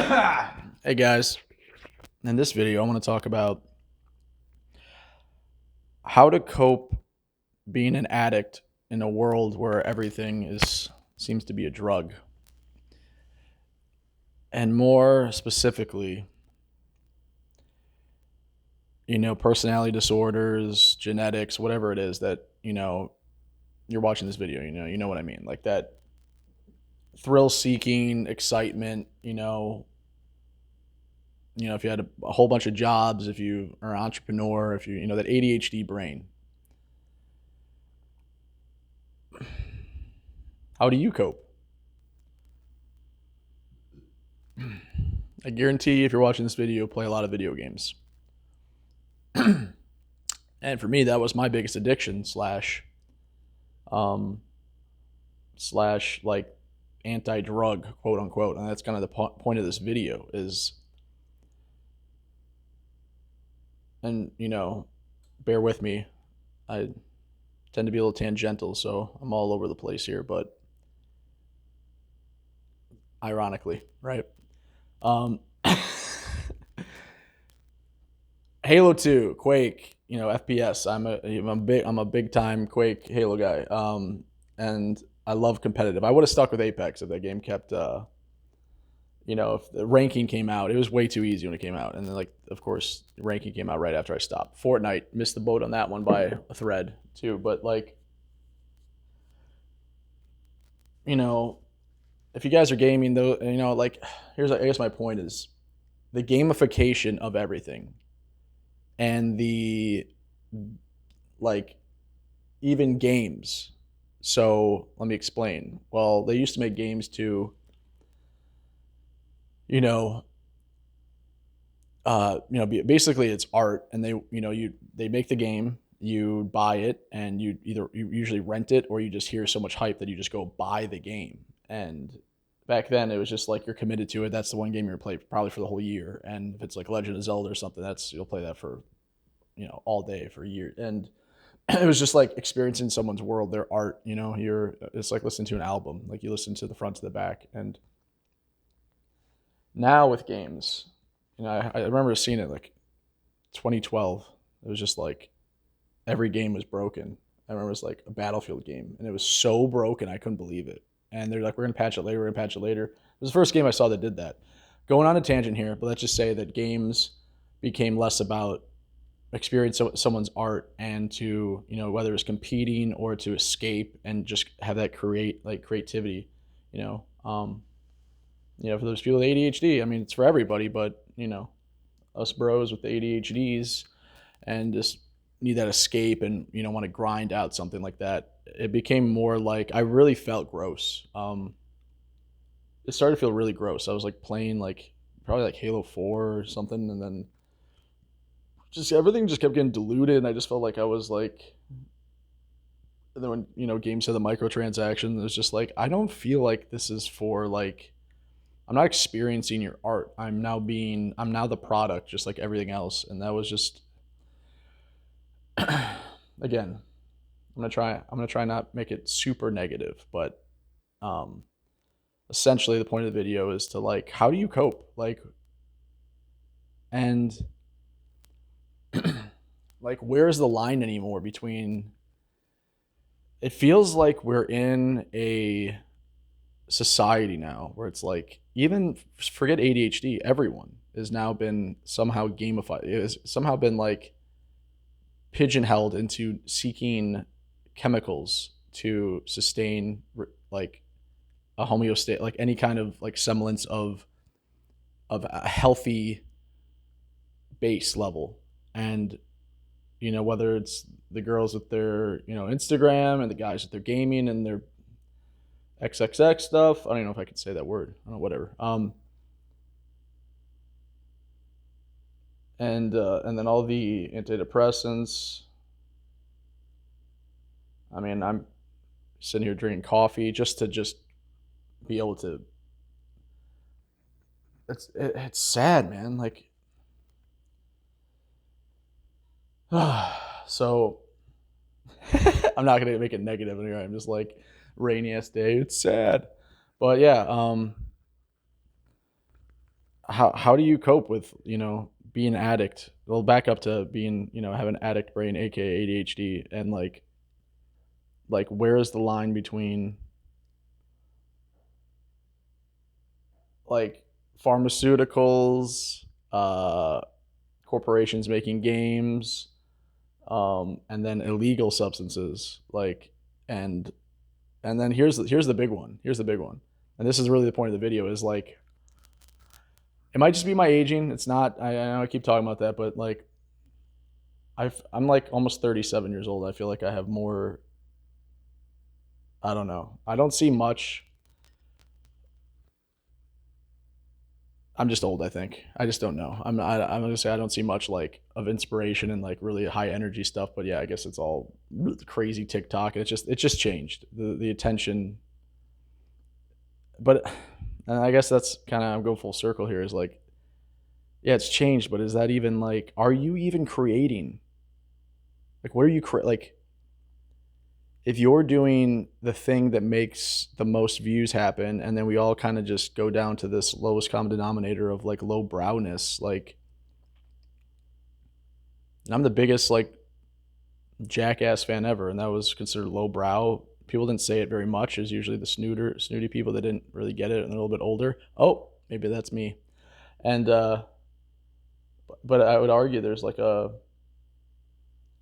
Hey guys, in this video I want to talk about how to cope being an addict in a world where everything is seems to be a drug. And more specifically, personality disorders, genetics, whatever it is that, you're watching this video, you know what I mean? Like that thrill seeking, excitement, if you had a whole bunch of jobs, if you are an entrepreneur, if that ADHD brain. How do you cope? I guarantee if you're watching this video, play a lot of video games. And for me, that was my biggest addiction um, slash like anti-drug, quote unquote. And that's kind of the point of this video is, and bear with me. I tend to be a little tangential, so I'm all over the place here, but ironically, right? Um, Halo 2, Quake, FPS. I'm a big time Quake Halo guy. And I love competitive. I would have stuck with Apex if that game kept if the ranking came out. It was way too easy when it came out. And then of course, ranking came out right after I stopped. Fortnite missed the boat on that one by a thread too, but if you guys are gaming though, here's I guess my point is the gamification of everything and the like even games. So let me explain. Well, they used to make games to, you know, basically it's art, and they make the game, you buy it, and you usually rent it or you just hear so much hype that you just go buy the game. And back then it was just like you're committed to it. That's the one game you're gonna play probably for the whole year. And if it's like Legend of Zelda or something, that's you'll play that for all day for a year. And it was just like experiencing someone's world, their art. It's like listening to an album. Like you listen to the front to the back. And now with games, I remember seeing it like 2012. It was just like every game was broken. I remember it was like a Battlefield game, and it was so broken I couldn't believe it. And they're like, "We're gonna patch it later. We're gonna patch it later." It was the first game I saw that did that. Going on a tangent here, but let's just say that games became less about experience someone's art and to whether it's competing or to escape and just have that creativity. You know, um, for those people with ADHD, I mean, it's for everybody, but us bros with the ADHDs and just need that escape and want to grind out something like that. It became more like I really felt gross. It started to feel really gross. I was like playing like probably like Halo 4 or something, and then just everything just kept getting diluted, and I just felt like I was like. And then when games had the microtransactions, it was just like I don't feel like this is for like I'm not experiencing your art. I'm now the product, just like everything else. And that was just again, I'm gonna try not make it super negative, but um essentially the point of the video is to like how do you cope? And like where's the line anymore between it feels like we're in a society now where it's like even forget ADHD, everyone has now been somehow gamified. It has somehow been like pigeonholed into seeking chemicals to sustain like a homeostat, like any kind of like semblance of a healthy base level. And whether it's the girls with their Instagram and the guys with their gaming and their XXX stuff. I don't even know if I could say that word. I don't know, whatever. And then all the antidepressants. I mean, I'm sitting here drinking coffee just to be able to. It's sad, man. Like, so I'm not gonna make it negative anyway. I'm just like rainy ass day. It's sad, but yeah. how do you cope with, being an addict? Well, back up to being, have an addict brain, aka ADHD, and like where is the line between like pharmaceuticals, corporations making games, and then illegal substances, and and then here's the big one. Here's the big one, and this is really the point of the video. Is like it might just be my aging. It's not. I know I keep talking about that, but like I'm like almost 37 years old. I feel like I have more. I don't know. I don't see much. I'm just old. I think. I just don't know. I'm gonna say I don't see much like of inspiration and like really high energy stuff. But yeah, I guess it's all crazy TikTok, and it's just changed the attention. But and I guess that's kind of I'm going full circle here. Is like yeah, it's changed, but is that even like are you even creating? Like what are you like? If you're doing the thing that makes the most views happen, and then we all kind of just go down to this lowest common denominator of like low browness, like I'm the biggest like Jackass fan ever, and that was considered low brow. People didn't say it very much. Is usually the snooty people that didn't really get it and they're a little bit older. Oh, maybe that's me. And but I would argue there's like a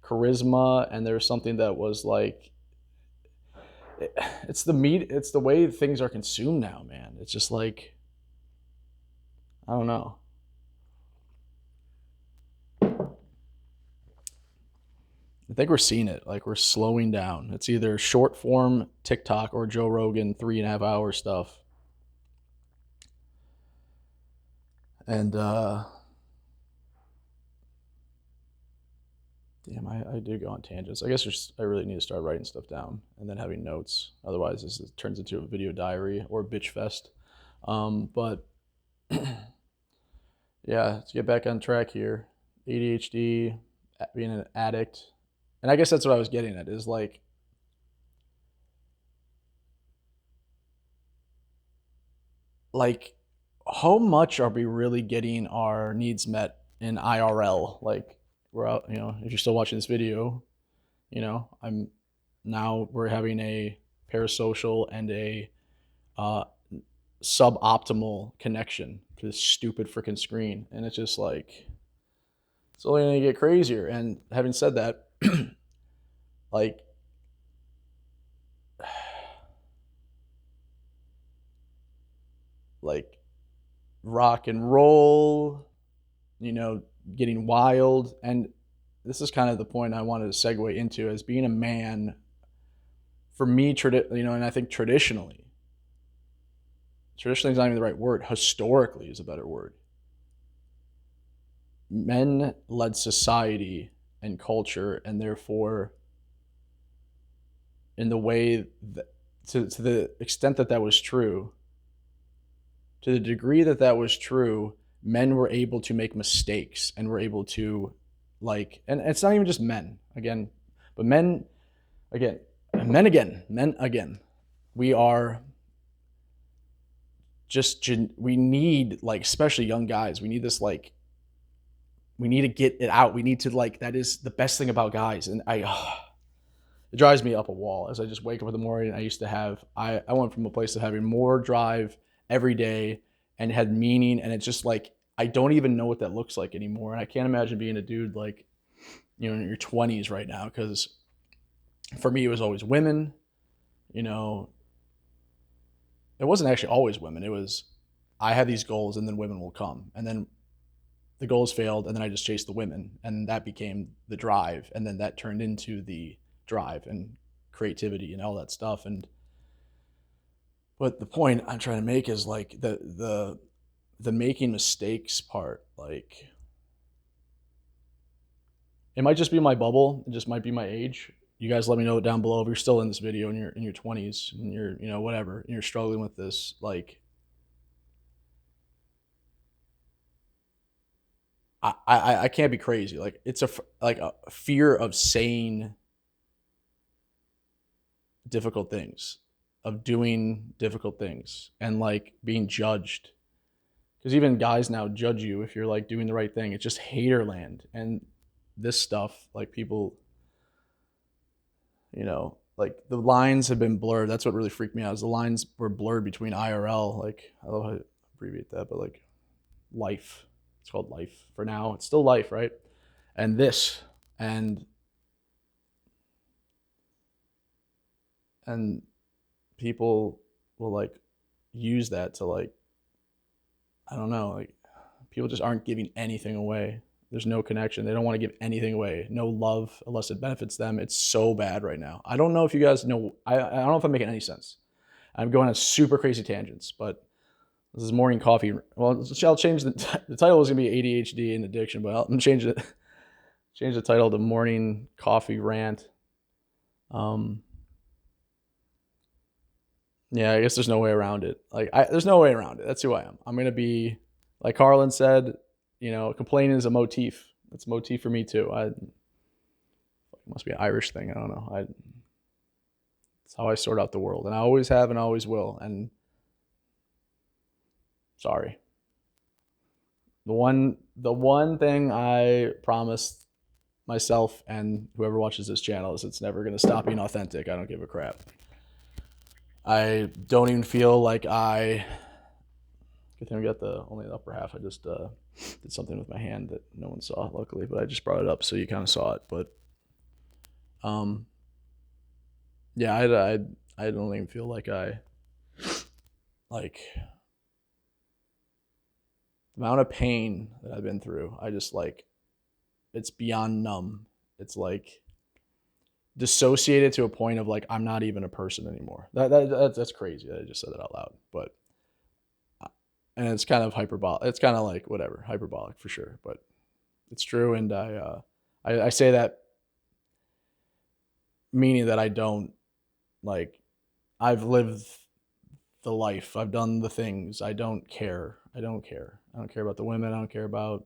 charisma, and there's something that was like it's the meat, it's the way things are consumed now, man. It's just like I don't know. I think we're seeing it. Like we're slowing down. It's either short form TikTok or Joe Rogan 3.5 hour stuff. And damn, I do go on tangents. I guess I really need to start writing stuff down and then having notes. Otherwise, this turns into a video diary or bitch fest. But yeah, let's get back on track here. ADHD, being an addict, and I guess that's what I was getting at. Is like how much are we really getting our needs met in IRL? Like we're out, if you're still watching this video, I'm now we're having a parasocial and a uh, suboptimal connection to this stupid freaking screen, and it's just like it's only gonna get crazier. And having said that, like like rock and roll, you know, getting wild, and this is kind of the point I wanted to segue into as being a man. For me, and I think traditionally is not even the right word. Historically is a better word. Men led society and culture, and therefore, in the way that, to the extent that that was true, to the degree that that was true, men were able to make mistakes and were able to, like, and it's not even just men again, but again, men again. We are we need like, especially young guys, we need this like we need to get it out. We need to like that is the best thing about guys, and it drives me up a wall as I just wake up in the morning. I went from a place of having more drive every day and had meaning, and it's just like I don't even know what that looks like anymore. And I can't imagine being a dude like in your 20s right now, because for me it was always women. You know, it wasn't actually always women. It was I had these goals, and then women will come, and then the goals failed, and then I just chased the women, and that became the drive, and then that turned into the drive and creativity and all that stuff. And but the point I'm trying to make is like the making mistakes part. Like it might just be my bubble. It just might be my age. You guys let me know down below if you're still in this video and you're in your 20s and you're whatever and you're struggling with this. Like I can't be crazy. Like it's like a fear of saying difficult things, of doing difficult things, and like being judged. because even guys now judge you if you're like doing the right thing. It's just hater land. And this stuff, like people, like the lines have been blurred. That's what really freaked me out, is the lines were blurred between IRL, like I love how to abbreviate that, but like life. It's called life for now. It's still life, right? And this, and and people will like use that to like, I don't know, like people just aren't giving anything away. There's no connection. They don't want to give anything away. No love unless it benefits them. It's so bad right now. I don't know if you guys know. I don't know if I'm making any sense. I'm going on super crazy tangents, but this is morning coffee. Well, I'll change the title is gonna be ADHD and addiction, but I'm gonna change the title to morning coffee rant. Yeah, I guess there's no way around it. Like, there's no way around it. That's who I am. I'm gonna be, like Carlin said, complaining is a motif. It's a motif for me too. It must be an Irish thing. I don't know. It's how I sort out the world, and I always have and always will. And sorry, the one thing I promised myself and whoever watches this channel is it's never gonna stop being authentic. I don't give a crap. I don't even feel like good thing we got only the upper half. I just did something with my hand that no one saw, luckily, but I just brought it up so you kind of saw it. But yeah, I don't even feel like the amount of pain that I've been through. I just like, it's beyond numb. It's like dissociated to a point of like I'm not even a person anymore. That's crazy that I just said that out loud, but and it's kind of hyperbolic. It's kind of like whatever, hyperbolic for sure, but it's true. And I say that meaning that I don't like. I've lived the life. I've done the things. I don't care. I don't care about the women. I don't care about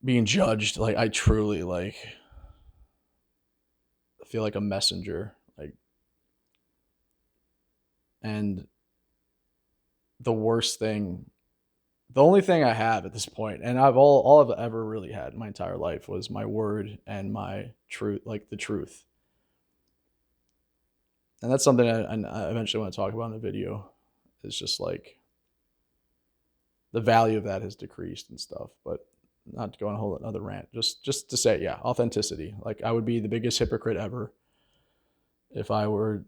being judged. Like I truly like feel like a messenger. Like, and the worst thing, the only thing I have at this point, and all I've ever really had in my entire life was my word and my truth, like the truth. And that's something I eventually want to talk about in a video. It's just like the value of that has decreased and stuff, but not to go on a whole another rant. Just to say, yeah, authenticity. Like I would be the biggest hypocrite ever if I were,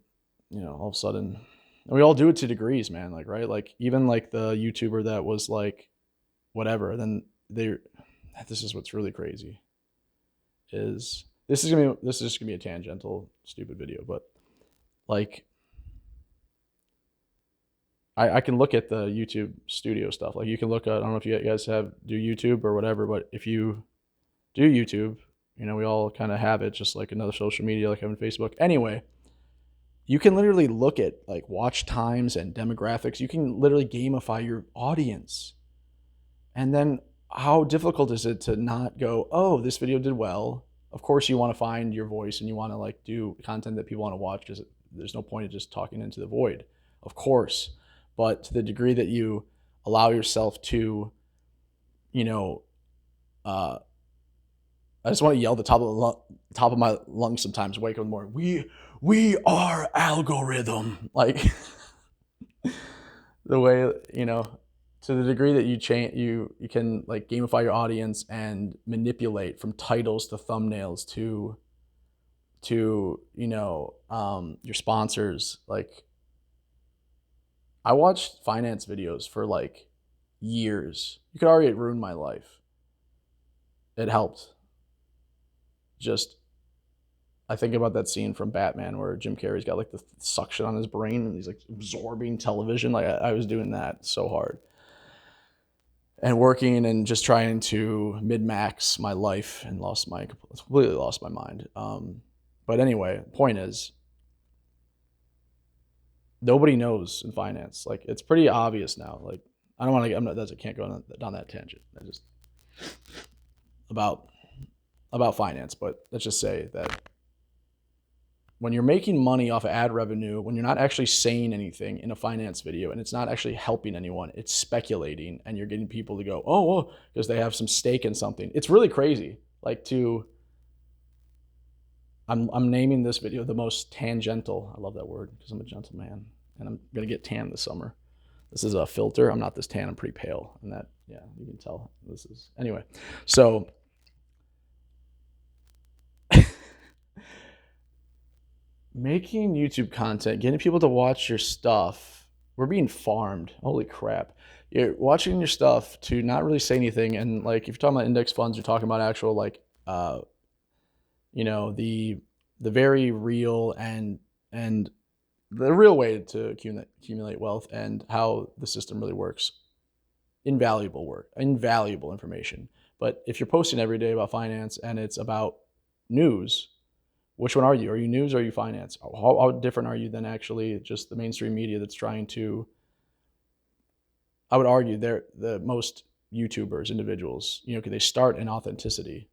all of a sudden, and we all do it to degrees, man. Like, right? Like even like the YouTuber that was like, whatever. Then this is what's really crazy. This is just gonna be a tangential, stupid video, but like, I can look at the YouTube studio stuff. Like you can look at, I don't know if you guys do YouTube or whatever, but if you do YouTube, we all kind of have it, just like another social media, like having Facebook. Anyway, you can literally look at like watch times and demographics. You can literally gamify your audience. And then how difficult is it to not go, oh, this video did well. Of course you want to find your voice and you want to like do content that people want to watch, because there's no point of just talking into the void, of course. But to the degree that you allow yourself to, I just want to yell at the top of my lungs sometimes, wake up in the morning, we are algorithm. Like the way, to the degree that you can like gamify your audience and manipulate from titles to thumbnails to your sponsors. Like I watched finance videos for like years. You could already ruin my life. It helped. I think about that scene from Batman where Jim Carrey's got like the suction on his brain and he's like absorbing television. Like I was doing that so hard. And working and just trying to min-max my life and completely lost my mind. But anyway, point is, nobody knows in finance. Like it's pretty obvious now. Like I don't want to. I can't go down that tangent. I just about finance, but let's just say that when you're making money off of ad revenue, when you're not actually saying anything in a finance video and it's not actually helping anyone, it's speculating, and you're getting people to go, oh, because they have some stake in something. It's really crazy. Like I'm naming this video the most tangential. I love that word because I'm a gentleman and I'm going to get tan this summer. This is a filter. I'm not this tan. I'm pretty pale. And that, yeah, you can tell this is, anyway. So making YouTube content, getting people to watch your stuff, we're being farmed. Holy crap. You're watching your stuff to not really say anything. And like, if you're talking about index funds, you're talking about actual, like, you know, the very real and the real way to accumulate wealth and how the system really works. Invaluable information. But if you're posting every day about finance and it's about news, which one are you? Are you news or are you finance? How different are you than actually just the mainstream media that's trying to, I would argue they're the most YouTubers, individuals, you know, they start in authenticity,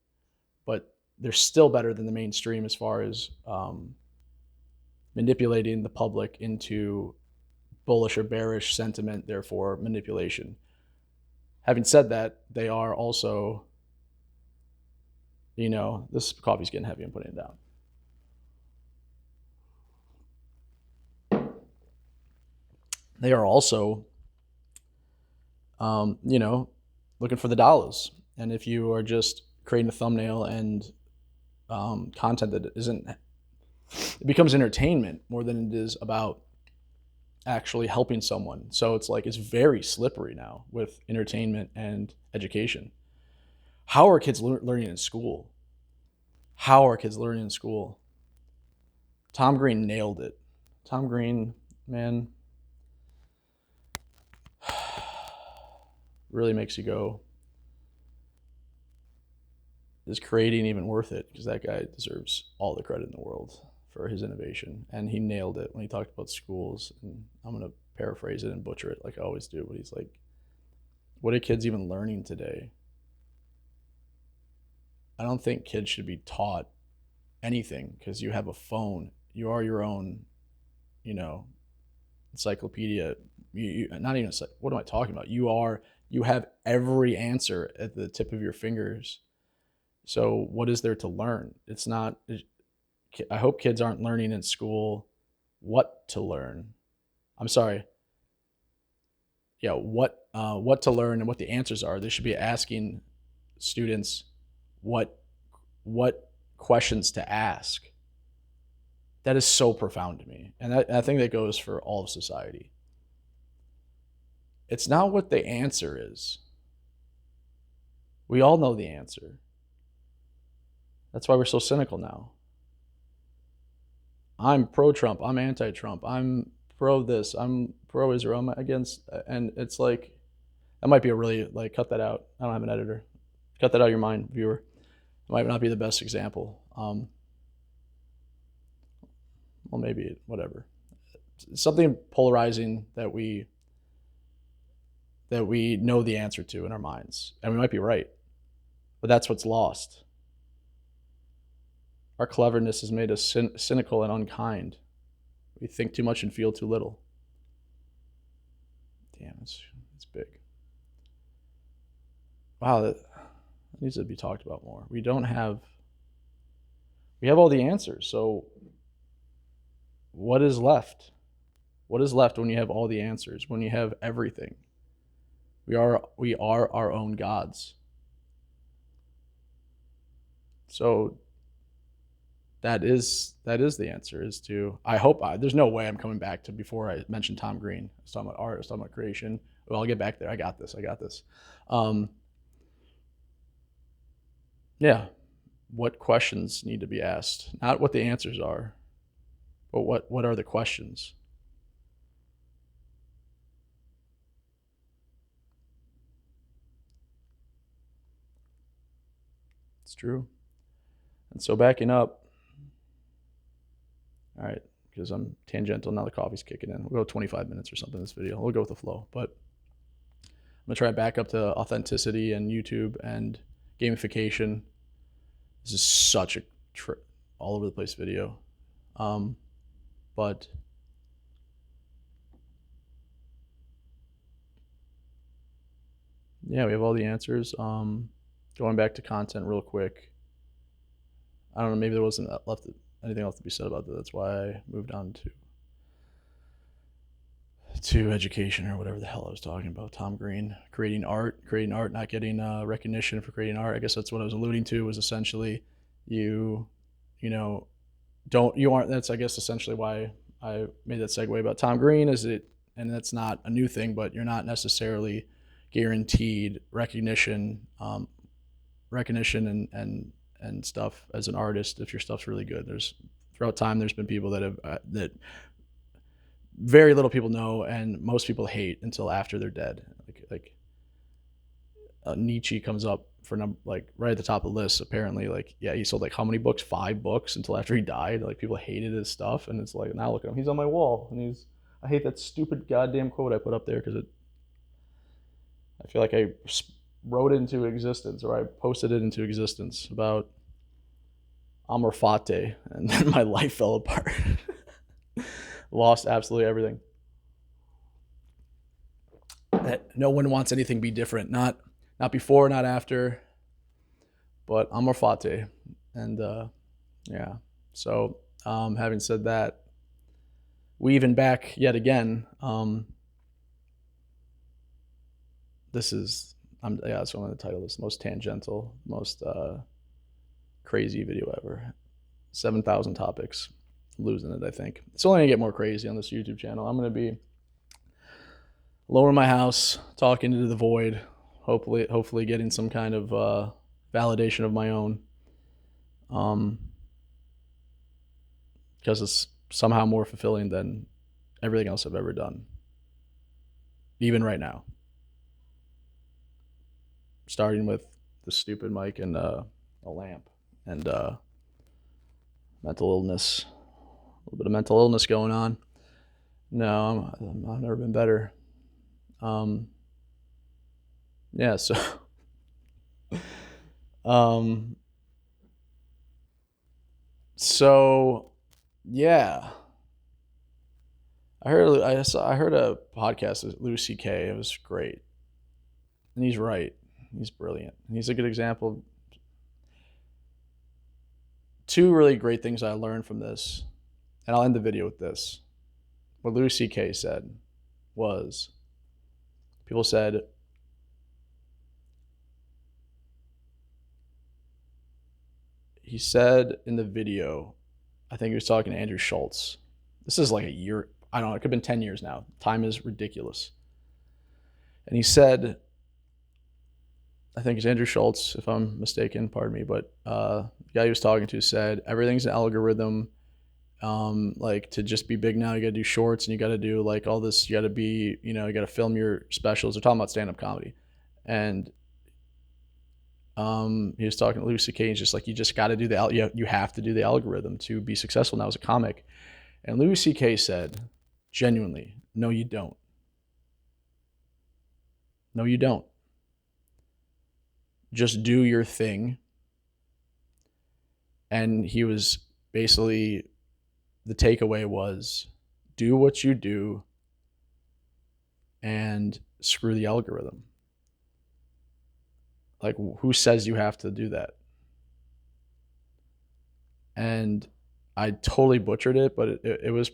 but they're still better than the mainstream as far as manipulating the public into bullish or bearish sentiment, therefore manipulation. Having said that, they are also, you know, this coffee's getting heavy. I'm putting it down. They are also, you know, looking for the dollars. And if you are just creating a thumbnail and content that isn't, it becomes entertainment more than it is about actually helping someone. So it's like, it's very slippery now with entertainment and education. How are kids learning in school? How are kids learning in school? Tom Green nailed it. Tom Green, man, really makes you go, is creating even worth it? Because that guy deserves all the credit in the world for his innovation. And he nailed it when he talked about schools. And I'm going to paraphrase it and butcher it like I always do. But he's like, what are kids even learning today? I don't think kids should be taught anything because you have a phone. You are your own, you know, encyclopedia. Not even, what am I talking about? You have every answer at the tip of your fingers. So what is there to learn? It's not, I hope kids aren't learning in school what to learn. I'm sorry. Yeah, what to learn and what the answers are. They should be asking students what questions to ask. That is so profound to me. And I think that goes for all of society. It's not what the answer is. We all know the answer. That's why we're so cynical now. I'm pro-Trump. I'm anti-Trump. I'm pro this. I'm pro-Israel. I'm against. And it's like, that might be a really, like, cut that out. I don't have an editor. Cut that out of your mind, viewer. It might not be the best example. Well, maybe, whatever. Something polarizing that we know the answer to in our minds. And we might be right. But that's what's lost. Our cleverness has made us cynical and unkind. We think too much and feel too little. Damn, it's big. Wow, that needs to be talked about more. We have all the answers. So what is left? What is left when you have all the answers, when you have everything? We are our own gods. So that is the answer, is to, I hope, there's no way I'm coming back to before I mentioned Tom Green. I was talking about art, I was talking about creation. Well, I'll get back there. I got this. Yeah. What questions need to be asked? Not what the answers are, but what are the questions? It's true. And so backing up, all right, because I'm tangential, now the coffee's kicking in. We'll go 25 minutes or something in this video. We'll go with the flow. But I'm going to try to back up to authenticity and YouTube and gamification. This is such a all over the place video. But yeah, we have all the answers. Going back to content real quick. I don't know. Maybe there wasn't anything else to be said about that. That's why I moved on to education or whatever the hell I was talking about. Tom Green creating art, not getting recognition for creating art. I guess that's what I was alluding to. Was essentially you, you know, you aren't. That's I guess essentially why I made that segue about Tom Green. Is it, and that's not a new thing, but you're not necessarily guaranteed recognition and stuff as an artist if your stuff's really good. There's throughout time there's been people that have that very little people know and most people hate until after they're dead. Nietzsche comes up for like right at the top of the list. Apparently, like yeah, he sold like how many books? 5 books until after he died. Like people hated his stuff, and it's like now look at him. He's on my wall, and he's. I hate that stupid goddamn quote I put up there because I feel like I wrote it into existence or I posted it into existence about Amor Fati, and then my life fell apart. Lost absolutely everything. That no one wants anything to be different. Not before, not after, but Amor Fati. And yeah. So having said that, weaving back yet again, this is that's what I'm going to title this: most tangential, most crazy video ever. 7,000 topics. I'm losing it, I think. It's only going to get more crazy on this YouTube channel. I'm going to be alone in my house, talking into the void, hopefully getting some kind of validation of my own. Because it's somehow more fulfilling than everything else I've ever done. Even right now. Starting with the stupid mic and a lamp and mental illness. A little bit of mental illness going on. No, I've never been better. Yeah, so so yeah. I heard a podcast with Louis C.K. It was great. And he's right. He's brilliant. And he's a good example. 2 really great things I learned from this, and I'll end the video with this. What Louis C.K. said was, people said, he said in the video, I think he was talking to Andrew Schultz. This is like a year, I don't know, it could have been 10 years now. Time is ridiculous. And he said, I think it's Andrew Schultz, if I'm mistaken, pardon me, but the guy he was talking to said, everything's an algorithm. Like to just be big now, you gotta do shorts and you gotta do like all this, you gotta be, you gotta film your specials. They're talking about stand-up comedy. And he was talking to Louis C.K. He's just like, you just gotta do you have to do the algorithm to be successful now as a comic. And Louis C.K. said, genuinely, no, you don't. No, you don't. Just do your thing. And he was basically, the takeaway was, do what you do and screw the algorithm. Like, who says you have to do that? And I totally butchered it, but it was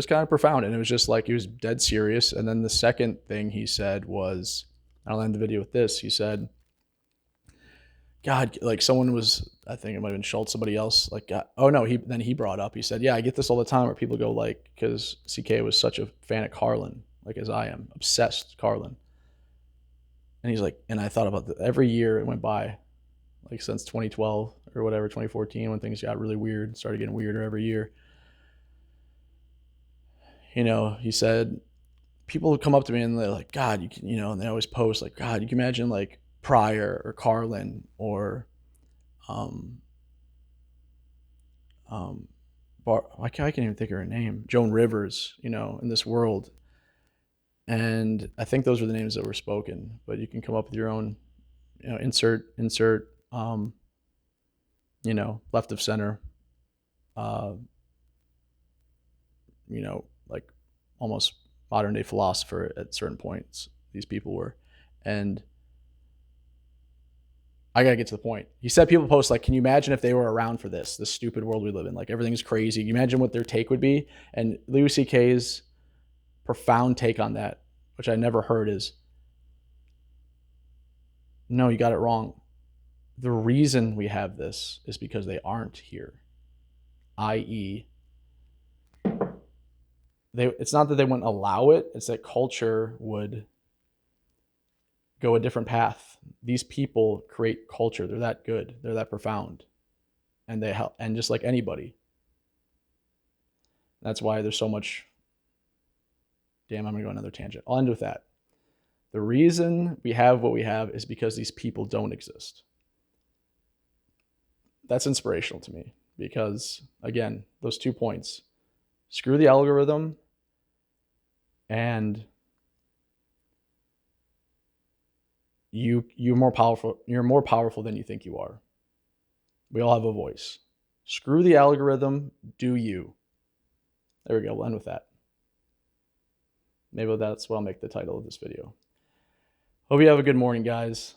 kind of profound, and it was just like, he was dead serious. And then the second thing he said was, I'll end the video with this. He said, God, like someone was, I think it might have been Schultz, somebody else, like, oh no, he brought up, he said, yeah, I get this all the time where people go like, because CK was such a fan of Carlin, like as I am, obsessed Carlin. And he's like, and I thought about that every year it went by, like since 2012 or whatever, 2014, when things got really weird, started getting weirder every year. He said, people would come up to me and they're like, God, you can, and they always post like, God, you can imagine like Pryor or Carlin or I can't even think of her name, Joan Rivers, in this world. And I think those were the names that were spoken, but you can come up with your own, insert, left of center, like almost modern day philosopher at certain points. These people were. And I gotta get to the point. He said people post like, can you imagine if they were around for this stupid world we live in? Like everything's crazy. Can you imagine what their take would be? And Louis C.K.'s profound take on that, which I never heard, is no, you got it wrong. The reason we have this is because they aren't here. I.e., it's not that they wouldn't allow it, it's that culture would go a different path. These people create culture. They're that good. They're that profound. And they help. And just like anybody. That's why there's so much. Damn, I'm going to go another tangent. I'll end with that. The reason we have what we have is because these people don't exist. That's inspirational to me because, again, those 2 points. Screw the algorithm and you're more powerful than you think you are. We all have a voice. Screw the algorithm, do you. There we go. We'll end with that. Maybe that's what I'll make the title of this video. Hope you have a good morning, guys.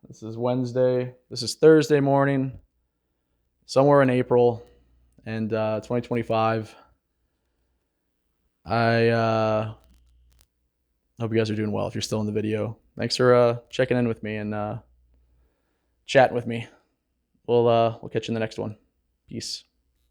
This is Wednesday. This is Thursday morning, somewhere in April, and 2025. I hope you guys are doing well if you're still in the video. Thanks for checking in with me and chatting with me. We'll catch you in the next one. Peace.